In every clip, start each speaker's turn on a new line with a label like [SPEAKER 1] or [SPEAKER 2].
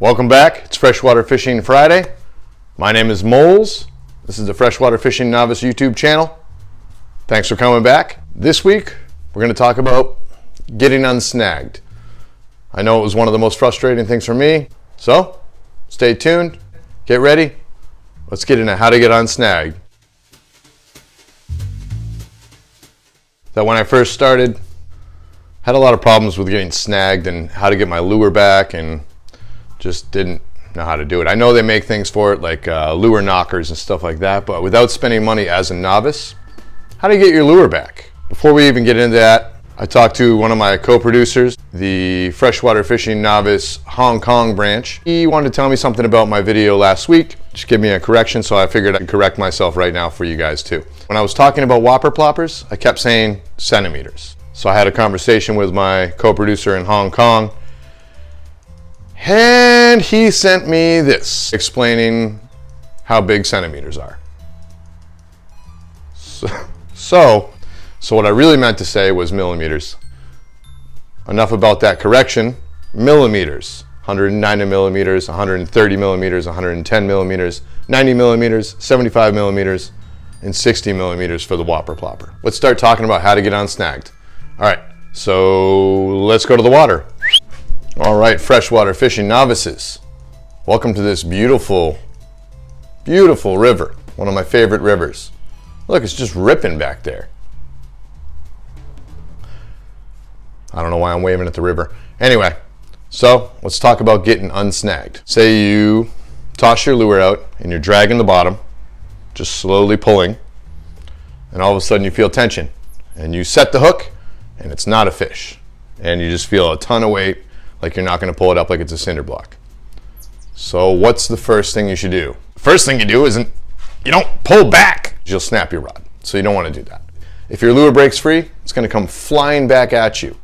[SPEAKER 1] Welcome back. It's Freshwater Fishing Friday. My name is Moles. This is the Freshwater Fishing Novice YouTube channel. Thanks for coming back. This week, we're going to talk about getting unsnagged. I know it was one of the most frustrating things for me, so stay tuned, get ready. Let's get into how to get unsnagged. That when I first started, had a lot of problems with getting snagged and how to get my lure back, and just didn't know how to do it. I know they make things for it like lure knockers and stuff like that, but without spending money as a novice, how do you get your lure back? Before we even get into that, I talked to one of my co-producers, the Freshwater Fishing Novice Hong Kong branch. He wanted to tell me something about my video last week, just give me a correction, so I figured I'd correct myself right now for you guys too. When I was talking about whopper ploppers, I kept saying centimeters. So I had a conversation with my co-producer in Hong Kong, and he sent me this, explaining how big centimeters are. So what I really meant to say was millimeters. Enough about that correction. Millimeters. 190 millimeters, 130 millimeters, 110 millimeters, 90 millimeters, 75 millimeters, and 60 millimeters for the whopper plopper. Let's start talking about how to get unsnagged. All right, so let's go to the water. All right, freshwater fishing novices, welcome to this beautiful, beautiful river. One of my favorite rivers. Look, it's just ripping back there. I don't know why I'm waving at the river. Anyway, so let's talk about getting unsnagged. Say you toss your lure out and you're dragging the bottom, just slowly pulling, and all of a sudden you feel tension. And you set the hook and it's not a fish. And you just feel a ton of weight, like you're not gonna pull it up like it's a cinder block. So what's the first thing you should do? The first thing you do isn't, you don't pull back, you'll snap your rod. So you don't wanna do that. If your lure breaks free, it's gonna come flying back at you.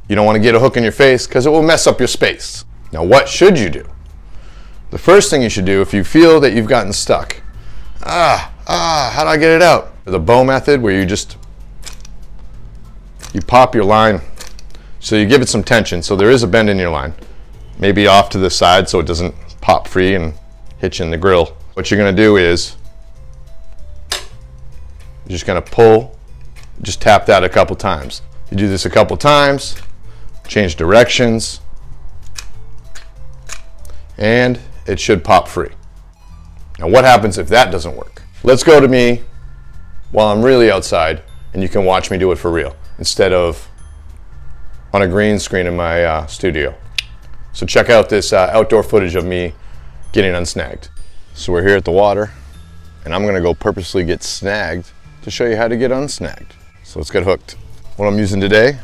[SPEAKER 1] You don't wanna get a hook in your face because it will mess up your space. Now what should you do? The first thing you should do if you feel that you've gotten stuck, how do I get it out? The bow method where you pop your line. So you give it some tension, so there is a bend in your line. Maybe off to the side so it doesn't pop free and hit you in the grill. What you're gonna do is, you're just gonna pull, just tap that a couple times. You do this a couple times, change directions, and it should pop free. Now what happens if that doesn't work? Let's go to me while I'm really outside and you can watch me do it for real instead of on a green screen in my studio. So check out this outdoor footage of me getting unsnagged. So we're here at the water and I'm gonna go purposely get snagged to show you how to get unsnagged. So let's get hooked. What I'm using today,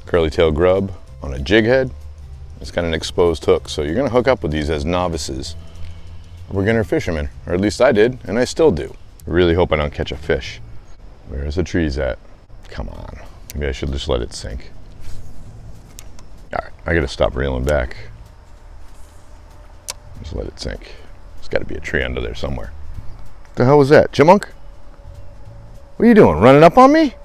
[SPEAKER 1] curly tail grub on a jig head. It's got an exposed hook, so you're gonna hook up with these as novices, beginner fishermen, or at least I did, and I still do. I really hope I don't catch a fish. Where's the trees at? Come on, maybe I should just let it sink. All right, I gotta stop reeling back. Just let it sink. There's gotta be a tree under there somewhere. What the hell was that, chipmunk? What are you doing, running up on me?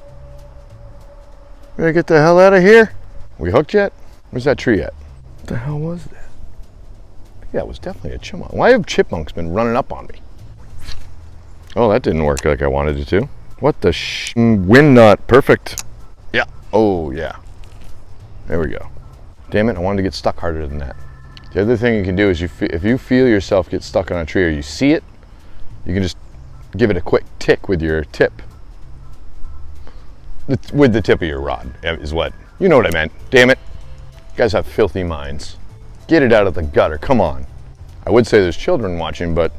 [SPEAKER 1] We gotta get the hell out of here. We hooked yet? Where's that tree at? What the hell was that? Yeah, it was definitely a chipmunk. Why have chipmunks been running up on me? Oh, that didn't work like I wanted it to. What the wind knot, perfect. Yeah, oh yeah. There we go. Damn it, I wanted to get stuck harder than that. The other thing you can do is if you feel yourself get stuck on a tree or you see it, you can just give it a quick tick with your tip. With the tip of your rod is what, you know what I meant. Damn it, you guys have filthy minds. Get it out of the gutter, come on. I would say there's children watching, but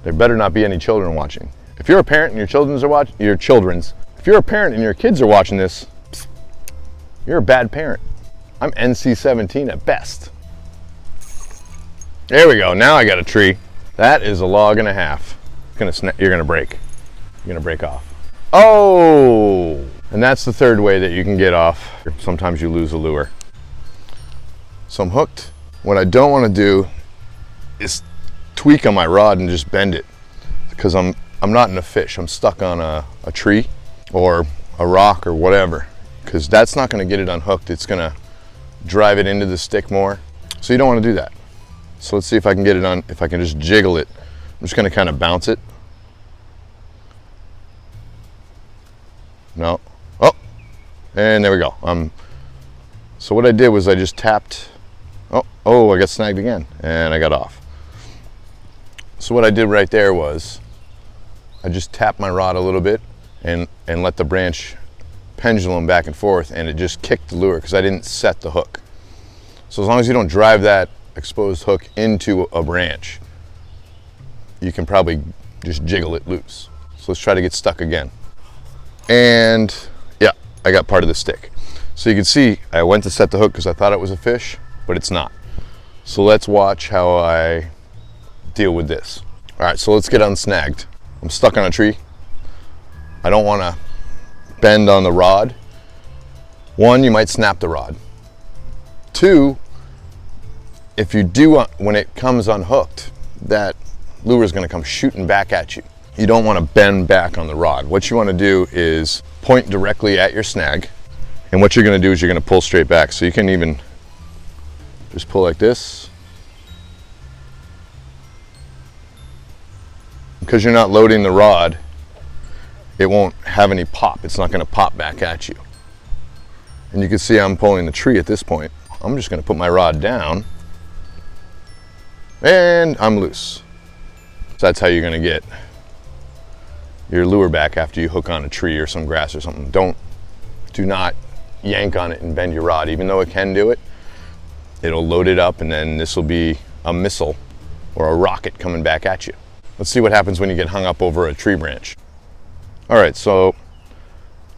[SPEAKER 1] there better not be any children watching. If you're a parent and your if you're a parent and your kids are watching this, you're a bad parent. I'm NC-17 at best. There we go, now I got a tree. That is a log and a half. You're gonna break. You're gonna break off. Oh! And that's the third way that you can get off. Sometimes you lose a lure. So I'm hooked. What I don't wanna do is tweak on my rod and just bend it, because I'm not in a fish. I'm stuck on a tree or a rock or whatever, because that's not gonna get it unhooked. It's gonna drive it into the stick more. So you don't want to do that. So let's see if I can get it on, if I can just jiggle it. I'm just going to kind of bounce it. No. Oh, and there we go. So what I did was I just tapped. Oh, I got snagged again, and I got off. So what I did right there was I just tapped my rod a little bit and let the branch pendulum back and forth, and it just kicked the lure because I didn't set the hook. So as long as you don't drive that exposed hook into a branch, you can probably just jiggle it loose. So let's try to get stuck again. And yeah, I got part of the stick. So you can see I went to set the hook because I thought it was a fish, but it's not. So let's watch how I deal with this. All right, so let's get unsnagged. I'm stuck on a tree. I don't want to bend on the rod. One, you might snap the rod. Two, if you do, when it comes unhooked, that lure is going to come shooting back at you. You don't want to bend back on the rod. What you want to do is point directly at your snag, and what you're going to do is you're going to pull straight back. So you can even just pull like this. Because you're not loading the rod, it won't have any pop. It's not going to pop back at you. And you can see I'm pulling the tree at this point. I'm just going to put my rod down, and I'm loose. So that's how you're going to get your lure back after you hook on a tree or some grass or something. Do not yank on it and bend your rod. Even though it can do it, it'll load it up, and then this will be a missile or a rocket coming back at you. Let's see what happens when you get hung up over a tree branch. All right, so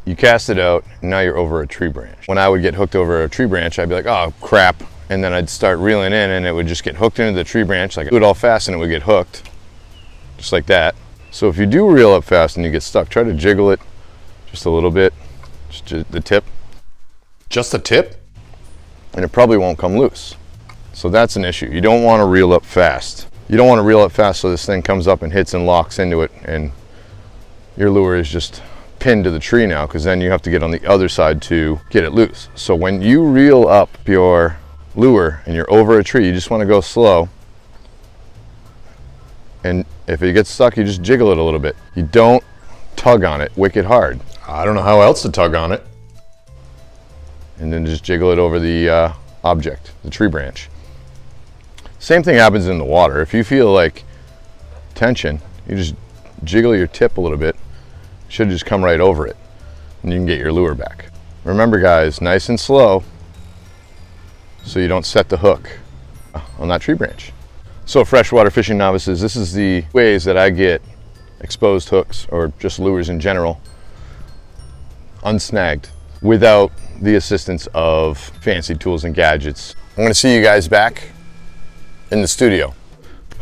[SPEAKER 1] you cast it out, and now you're over a tree branch. When I would get hooked over a tree branch, I'd be like, oh crap, and then I'd start reeling in, and it would just get hooked into the tree branch. Like, I do it all fast, and it would get hooked, just like that. So if you do reel up fast and you get stuck, try to jiggle it just a little bit, just the tip. Just the tip? And it probably won't come loose. So that's an issue. You don't want to reel up fast. You don't want to reel up fast so this thing comes up and hits and locks into it, and your lure is just pinned to the tree now, because then you have to get on the other side to get it loose. So when you reel up your lure and you're over a tree, you just want to go slow. And if it gets stuck, you just jiggle it a little bit. You don't tug on it wicked hard. I don't know how else to tug on it. And then just jiggle it over the object, the tree branch. Same thing happens in the water. If you feel like tension, you just jiggle your tip a little bit. It should just come right over it, and you can get your lure back. Remember guys, nice and slow so you don't set the hook on that tree branch. So freshwater fishing novices, this is the ways that I get exposed hooks, or just lures in general, unsnagged without the assistance of fancy tools and gadgets. I'm going to see you guys back in the studio.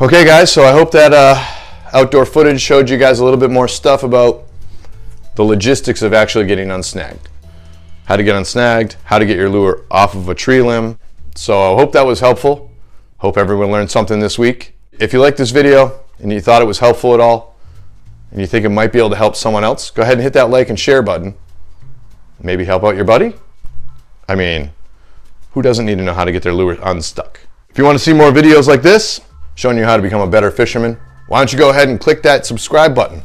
[SPEAKER 1] Okay guys, so I hope that outdoor footage showed you guys a little bit more stuff about the logistics of actually getting unsnagged. How to get unsnagged, how to get your lure off of a tree limb. So I hope that was helpful. Hope everyone learned something this week. If you liked this video and you thought it was helpful at all, and you think it might be able to help someone else, go ahead and hit that like and share button. Maybe help out your buddy. I mean, who doesn't need to know how to get their lure unstuck? If you want to see more videos like this, showing you how to become a better fisherman, why don't you go ahead and click that subscribe button.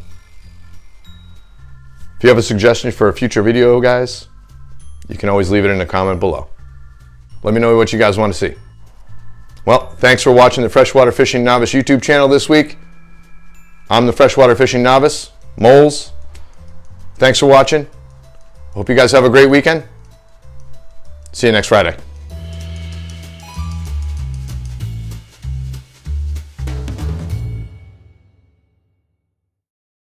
[SPEAKER 1] If you have a suggestion for a future video, guys, you can always leave it in a comment below. Let me know what you guys want to see. Well, thanks for watching the Freshwater Fishing Novice YouTube channel this week. I'm the Freshwater Fishing Novice, Moles. Thanks for watching. Hope you guys have a great weekend. See you next Friday.